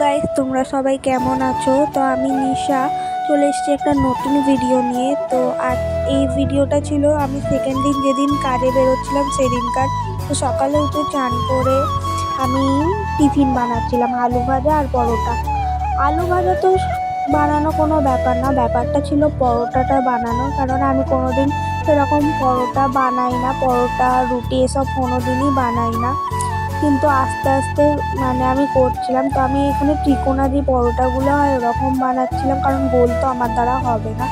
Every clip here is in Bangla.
গাইস, তোমরা সবাই কেমন আছো? তো আমি নিশা চলে এসেছি একটা নতুন ভিডিও নিয়ে। তো আর এই ভিডিওটা ছিল আমি সেকেন্ড দিন যেদিন কাজে বেরোচ্ছিলাম সেদিনকার। তো সকালে উঠে চান করে আমি টিফিন বানাচ্ছিলাম, আলু ভাজা আর পরোটা। আলু ভাজা তো বানানো কোনো ব্যাপার না, ব্যাপারটা ছিল পরোটাটা বানানো। কারণ আমি কোনোদিন সেরকম পরোটা বানাই না, পরোটা রুটি এসব কোনোদিনই বানাই না। কিন্তু আস্তে আস্তে আমি করছিলাম। তো আমি এখানে ত্রিকোণা যে পরোটাগুলো হয় ওরকম বানাচ্ছিলাম, কারণ গোল তো আমার দ্বারা হবে না।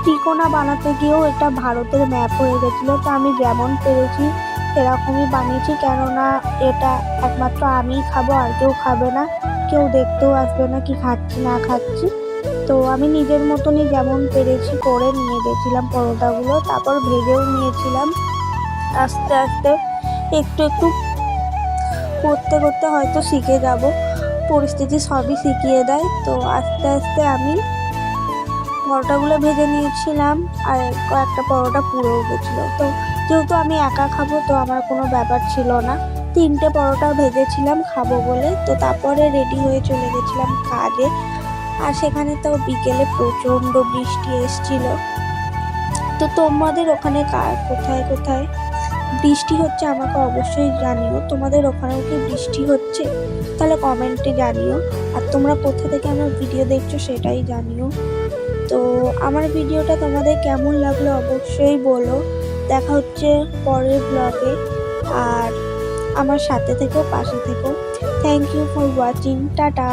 ত্রিকোণা বানাতে গিয়েও এটা ভারতের ম্যাপ হয়ে গেছিলো। তো আমি যেমন পেরেছি সেরকমই বানিয়েছি, কেননা এটা একমাত্র আমিই খাবো, আর কেউ খাবে না, কেউ দেখতেও আসবে না কি খাচ্ছি না খাচ্ছি। তো আমি নিজের মতনই যেমন পেরেছি করে নিয়ে গেছিলাম পরোটাগুলো, তারপর ভেজেও নিয়েছিলাম। আস্তে আস্তে একটু একটু করতে করতে হয়তো শিখে যাব, পরিস্থিতি সবই শিখিয়ে দেয়। তো আস্তে আস্তে আমি পরোটাগুলো ভেজে নিয়েছিলাম, আর কয়েকটা পরোটা পুড়েও গেছিলো। তো যেহেতু আমি একা খাবো তো আমার কোনো ব্যাপার ছিল না, 3টে পরোটা ভেজেছিলাম খাবো বলে। তো তারপরে রেডি হয়ে চলে গেছিলাম কাজে। আর সেখানে তো বিকেলে প্রচণ্ড বৃষ্টি এসছিল। তো তোমাদের ওখানে কোথায় কোথায় বৃষ্টি হচ্ছে আমাকে অবশ্যই জানিও। তোমাদের ওখানেও কি বৃষ্টি হচ্ছে? তাহলে কমেন্টে জানিও। আর তোমরা কোথা থেকে আমার ভিডিও দেখছো সেটাই জানিও। তো আমার ভিডিওটা তোমাদের কেমন লাগলো অবশ্যই বলো। দেখা হচ্ছে পরের ব্লগে। আর আমার সাথে থেকো, পাশে থেকো। Thank you for watching. Tata.